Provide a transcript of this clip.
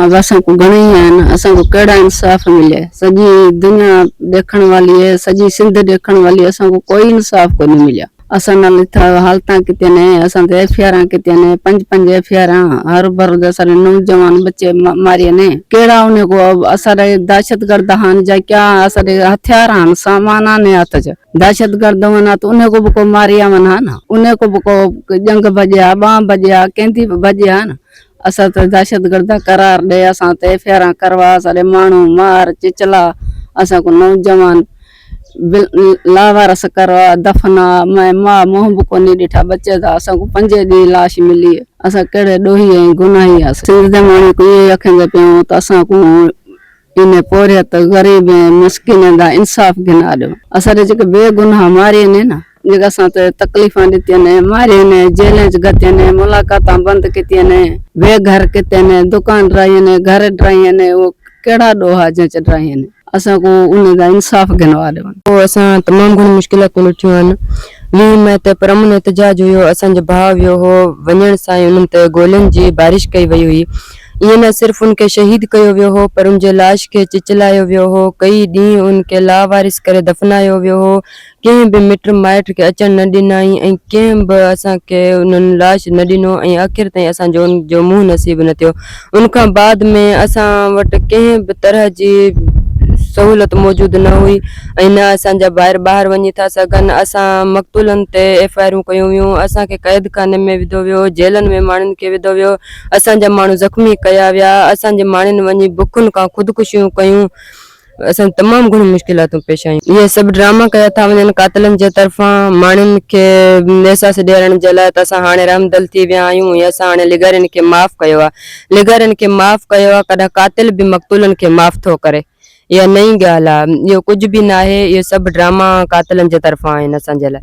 अब असांखे घणेई आहिनि, असांखे कहिड़ा इंसाफ़ मिले। सॼी दुनिया देखण वाली है, सॼी सिंध देखण वाली है, असांखे कोई इंसाफ़ कोन मिलिया। असां नाल हालतां किते ने, असां ते एफआईआर किते ने, 5 एफआईआर हर भर सारे नौजवान बच्चे मारिए ने। केड़ा उन्हें को असारे दहशतगर्द हान जा क्या असारे हथियार हान, सामान आने हाथ च दहशतगर्द वना तो उन्हें को बको मारिया वना ना, उन्हें को बको जंग बजिया, बाँ बजिया, केंदी बजिया ना। असां त दहशतगर्द करार दे, असां ते एफआईआर करवा, सारे माण्हू मार चिचला, असां को नौजवान लावारस करवा, दफना। मैं मां मुंह भी कोनी ॾिठा बच्चे था। असांखे 5 ॾींहं लाश मिली। असां कहिड़े ॾोही ऐं गुनाही आहे। सिंध माण्हू को इहे अखंदा पियूं त असांखे इन पोरियत ग़रीब ऐं मिसकिन जा इंसाफ़ गिना ॾियो। असांजे जेके बेगुनाह मारिया आहिनि न, जेके असां ते तकलीफ़ां ॾिठियूं आहिनि, मारिया आहिनि, जेल च गतियूं आहिनि, मुलाक़ातां बंदि कतियूं आहिनि, बेघर किते आहिनि, दुकान ड्राही आहिनि, घर ड्राही आहिनि, उहो कहिड़ा ॾोहा जंच ड्राही आहिनि। असांखे उन जा इंसाफ़ गिनवा ॾियनि। असां तमामु घणी मुश्किलातूं ॾिठियूं आहिनि। 20 मई ते परमन एहतजाज हुयो। असांजो भाउ वियो हो, वञण सां ई उन्हनि ते गोलियुनि जी बारिश कई वई हुई। ईअं न सिर्फ़ उनखे शहीद कयो वियो हो, पर उनजे लाश खे चिचलायो वियो हो। कई ॾींहं उनखे लावारिस करे दफ़नायो वियो हो। कंहिं बि मिट माइट खे अचण न ॾिनई ऐं कंहिं बि असांखे उन्हनि लाश न ॾिनो ऐं आख़िर ताईं असांजो उनजो मुंहुं नसीब न थियो। उनखां बाद में असां वटि कंहिं बि तरह जी सहूलियत मौजूद न हुई ऐं न असांजा ॿाहिरि वञी था सघनि। असां मक़तूलनि ते एफआईआरूं कयूं वियूं, असांखे क़ैद खाने में विधो वियो, जेलनि में माण्हुनि खे विधो वियो, असांजा माण्हू ज़ख़्मी कया विया, असांजे माण्हुनि वञी बुखुनि खां ख़ुदकुशियूं कयूं। असां तमामु घणियूं मुश्किलातूं पेश आयूं। इहे सभु ड्रामा कया था वञनि कातिलनि जे तरफ़ां माण्हुनि खे एहसास ॾियारण जे लाइ। त असां हाणे रहमदिल थी विया आहियूं ऐं असां हाणे लिगरनि खे माफ़ कयो आहे। लिगरनि खे माफ़ कयो आहे, कॾहिं कातिल बि मक़तूलनि खे माफ़ थो करे। इहा नई ॻाल्हि आहे, इहो कुझु बि न आहे, इहे सभु ड्रामा कातिलनि जे तरफ़ां आहिनि असांजे लाइ।